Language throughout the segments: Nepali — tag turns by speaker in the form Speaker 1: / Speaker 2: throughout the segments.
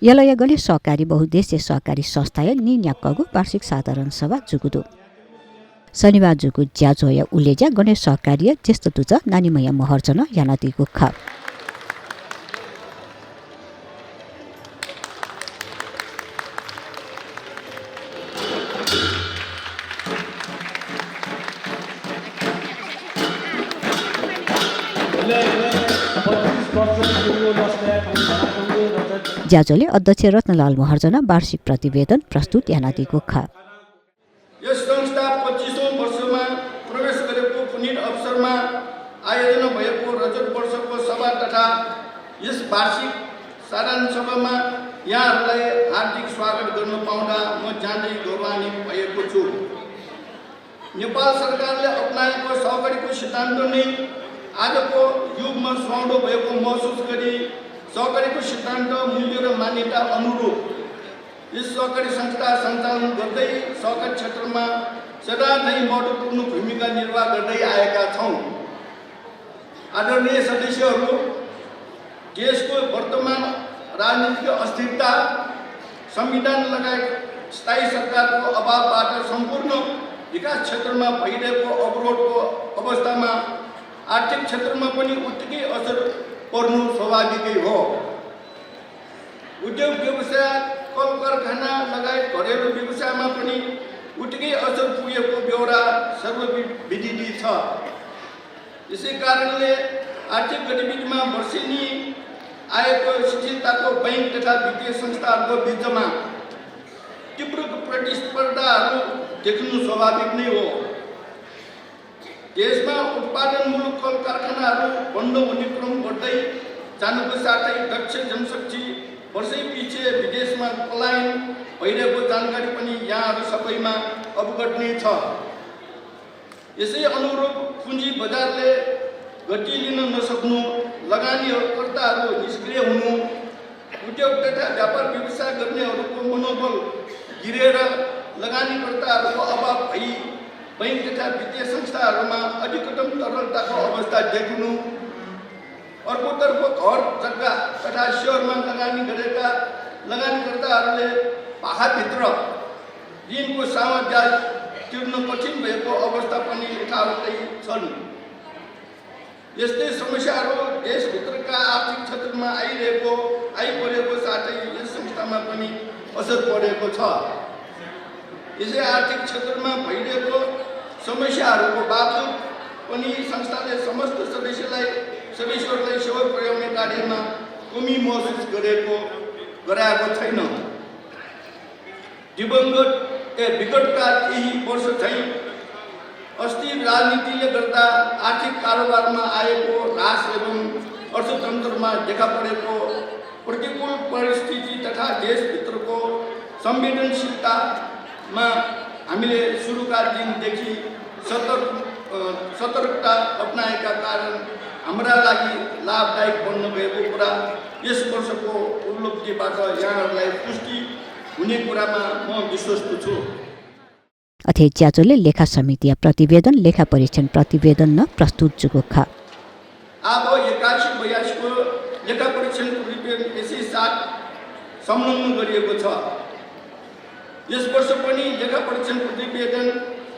Speaker 1: यलय गणेश सहकारी बहुद्देश्य सहकारी संस्था निन्याक्कगु वार्षिक साधारण सभा जुगुदु शनिबार जुगु ज्याजोय उलेजा गणेश सहकारी ज्येष्ठ तुज नानीमय महर्जन यानातिगु ख ज्याजोले अध्यक्ष रत्नलाल महर्जन वार्षिक प्रतिवेदन प्रस्तुत यानातिको ख
Speaker 2: यस संस्था 25औं वर्षमा प्रवेश गरेको पुनीत अवसरमा आयोजना भएको रजत वर्षको सभा तथा यस वार्षिक साधारण सभामा यहाँहरूलाई हार्दिक स्वागत गर्न पाउँदा म जान्दै गौरवान्वित भएको छु। नेपाल सरकारले अपनाएको सहकारीको सिद्धान्त नै आजको युगमा सुहाउँदो भएको महसुस गरी सहकारीको सिद्धान्त मूल्य र मान्यता अनुरूप यस सहकारी संस्था सञ्चालन गर्दै सहकारी क्षेत्रमा सदा नै महत्त्वपूर्ण भूमिका निर्वाह गर्दै आएका छौँ। आदरणीय सदस्यहरू, देशको वर्तमान राजनीतिक अस्थिरता, संविधान लगायत स्थायी सरकारको अभावबाट सम्पूर्ण विकास क्षेत्रमा भइरहेको अवरोधको अवस्थामा आर्थिक क्षेत्रमा पनि उत्तिकै असर पर्नु स्वाभाविकै हो। उद्योग व्यवसाय, कल कारखाना लगायत घरेलु व्यवसायमा पनि उत्तिकै असर पुगेको बेहोरा सर्वविदित छ। यसै कारणले आर्थिक गतिविधिमा वर्षेनी आएको शिथिलताको बैंक तथा वित्तीय संस्थाहरूको बीचमा तीव्र प्रतिस्पर्धाहरू देख्नु स्वाभाविक नै हो। देशमा उत्पादनमूलक कल कारखानाहरू बन्द हुने क्रम बढ्दै जानुको साथै दक्ष जनशक्ति वर्षै पछि विदेशमा पलायन भइरहेको जानकारी पनि यहाँहरू सबैमा अवगत नै छ। यसै अनुरूप पुँजी बजारले गति लिन नसक्नु, लगानीकर्ताहरू निष्क्रिय हुनु, उद्योग तथा व्यापार व्यवसाय गर्नेहरूको मनोबल गिरेर लगानीकर्ताहरूको अभाव भई बैंक तथा वित्तीय संस्थाहरूमा अधिकतम तरलताको अवस्था देख्नु, अर्कोतर्फ घर जग्गा तथा सेयरमा लगानी गरेका लगानीकर्ताहरूले पाखाभित्र ऋणको सामा ब्याज तिर्न कठिन भएको अवस्था पनि यथावतै छन्। यस्तै समस्याहरू देशभित्रका आर्थिक क्षेत्रमा आइपरेको साथै यस संस्थामा पनि असर परेको छ। यसै आर्थिक क्षेत्रमा भइरहेको समस्याहरूको बावजुद पनि संस्थाले समस्त सदस्यहरूलाई सेवा पुर्याउने कार्यमा कमी महसुस गराएको छैन। विगतका केही वर्ष झैँ अस्थिर राजनीतिले गर्दा आर्थिक कारोबारमा आएको ह्रास एवं अर्थतन्त्रमा देखा परेको प्रतिकूल परिस्थिति तथा देशभित्रको संवेदनशीलतामा हामीले सुरुका दिनदेखि सतर्कता अपनाएका कारण हाम्रा लागि लाभदायक बन्न गएको कुरा यस वर्षको उपलब्धिबाट यहाँहरूलाई पुष्टि हुने कुरामा म विश्वस्त छु।
Speaker 1: अध्यक्ष ज्याजोले लेखा समिति प्रतिवेदन लेखा परीक्षण प्रतिवेदन न प्रस्तुत जुगो ख
Speaker 2: अब 81-82 को लेखा परीक्षण प्रतिवेदन यसै साथ संलग्न गरिएको छ। यस वर्ष पनि लेखा परीक्षण प्रतिवेदन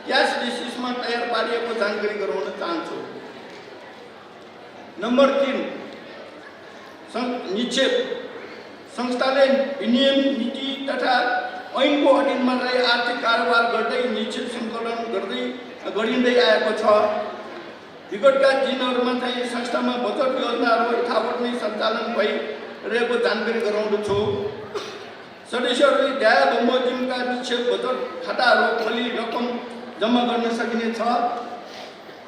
Speaker 2: क्यास बेसिसमा तयार पारिएको जानकारी गराउन चाहन्छु। नम्बर 3, निक्षेप संस्थाले विनियम नीति तथा ऐनको अधीनमा रही आर्थिक कारोबार गर्दै निक्षेप सङ्कलन गरिँदै आएको छ। विगतका दिनहरूमा चाहिँ संस्थामा बचत योजनाहरू यथावत नै सञ्चालन भइरहेको जानकारी गराउँदछु। सदस्यहरूले ध्याय बमोजिमका निक्षेप बचत खाताहरू खोली रकम जम्मा गर्न सकिनेछ।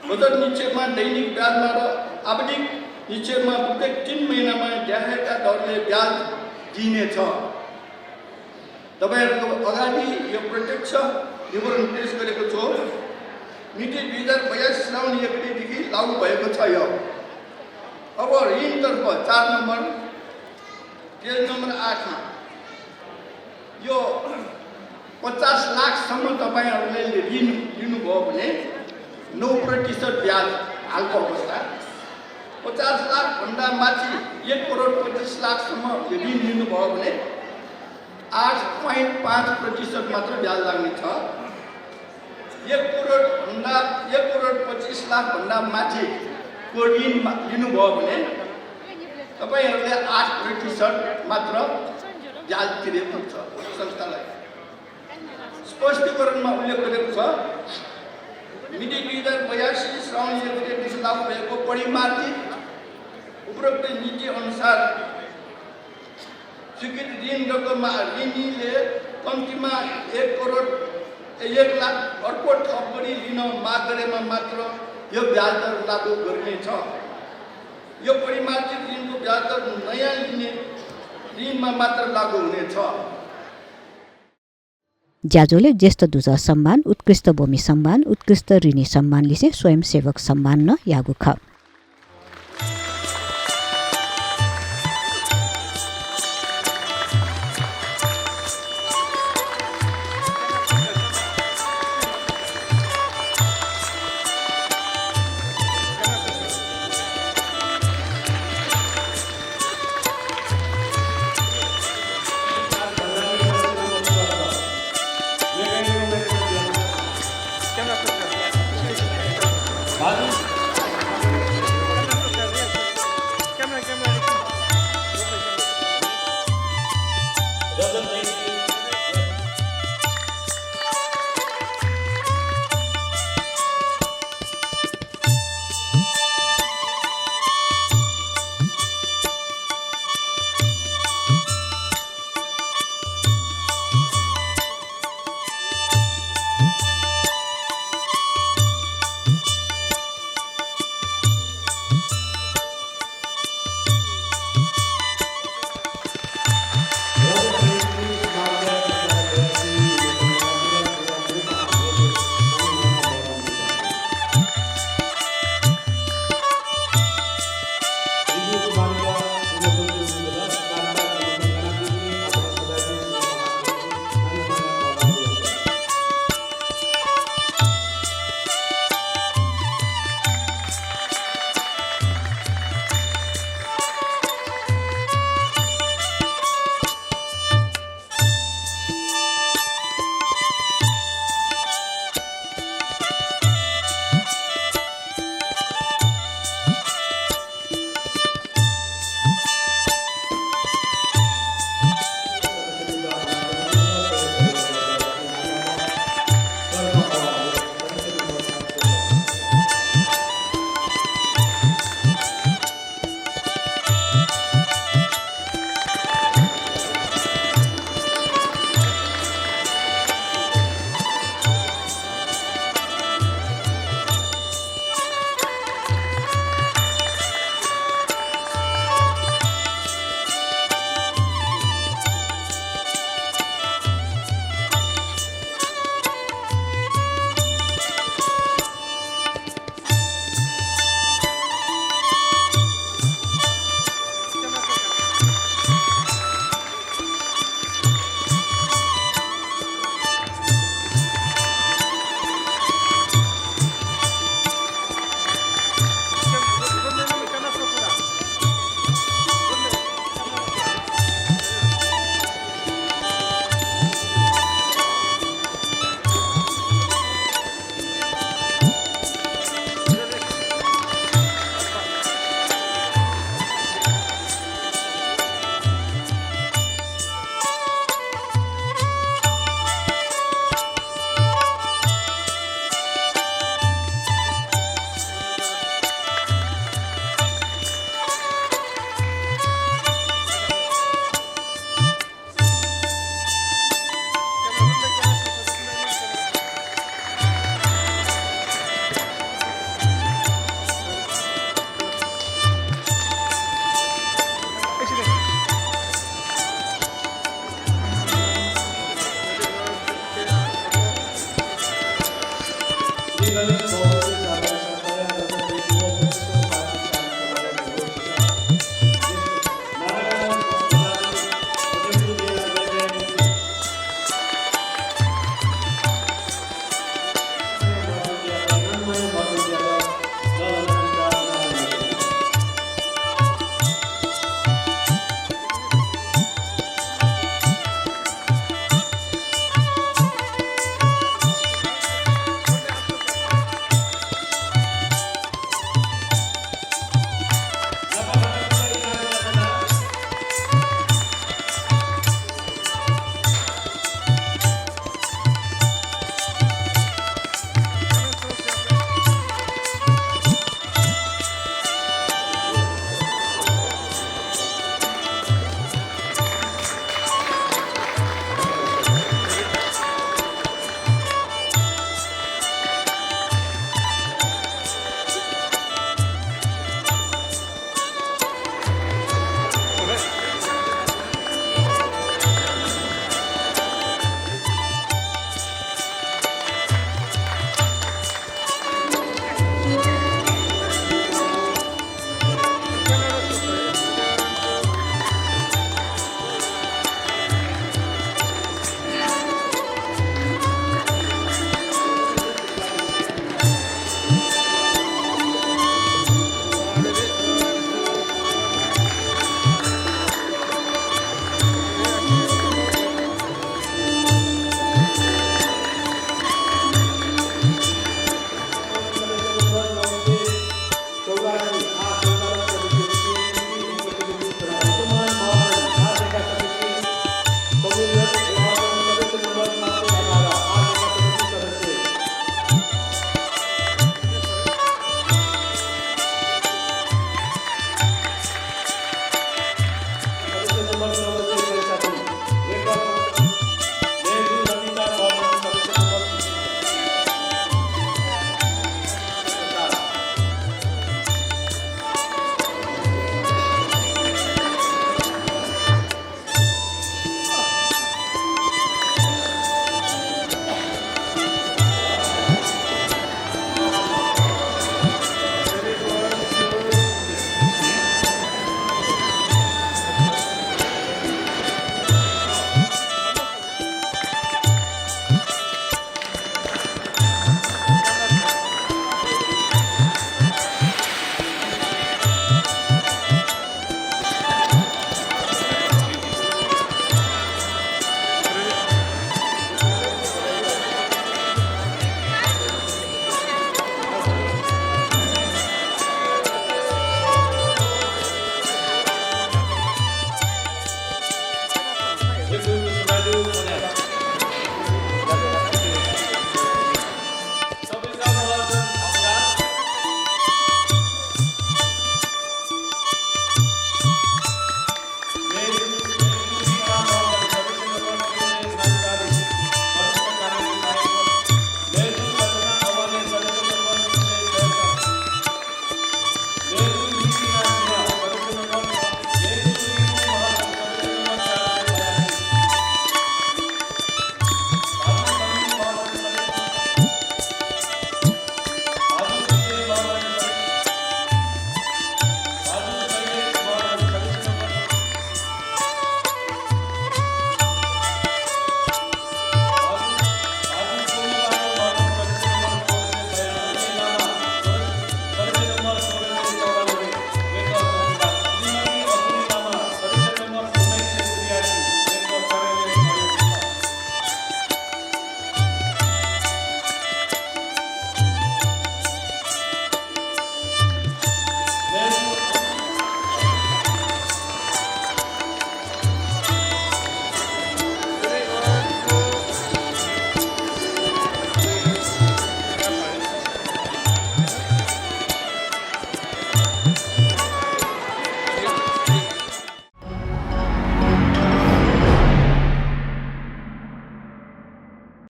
Speaker 2: बचत निक्षेपमा दैनिक ब्याजमा र आवधिक निक्षेपमा प्रत्येक 3 महिनामा ड्याहेका दरले ब्याज दिइनेछ। तपाईहरुको अगाडि यो प्रत्यक्ष विवरण पेश गरेको छु। नीति 2082 श्रावण 1 गतेदेखि लागू भएको छ। यो अब ऋणतर्फ 4 नम्बर पेज नम्बर 8 मा यो 50 लाखसम्म तपाईहरुले ऋण लिनुभयो भने 9% ब्याज हालको अवस्था, 50 लाख भन्दा माथि 1 करोड 25 लाखसम्म ऋण लिनुभयो भने 8.5% मात्र ब्याज लाग्ने छ। 1,25,00,000 माथिको ऋण लिनुभयो भने तपाईहरूले 8% मात्र ब्याज तिर्नु पर्छ संस्थालाई। स्पष्टीकरणमा उल्लेख गरेको छ, मिति 2082 श्रावण 1 गतेदेखि लागू भएको परिमार्जित उपरोक्त नीति अनुसार स्वीकृत ऋण रकममा ऋणीले कम्तीमा 1,00,000 अर्को थप गरी लिन माग गरेमा मात्र यो ब्याज दर लागू गरिनेछ। यो परिमार्जित ऋणको ब्याज दर नयाँ लिने ऋणमा मात्र लागू हुनेछ।
Speaker 1: ज्याजोले ज्येष्ठ दूज सम्मान, उत्कृष्ट भूमि सम्मान, उत्कृष्ट ऋणी सम्मान लिसे स्वयंसेवक सम्मान न यागु ख।
Speaker 3: Doesn't take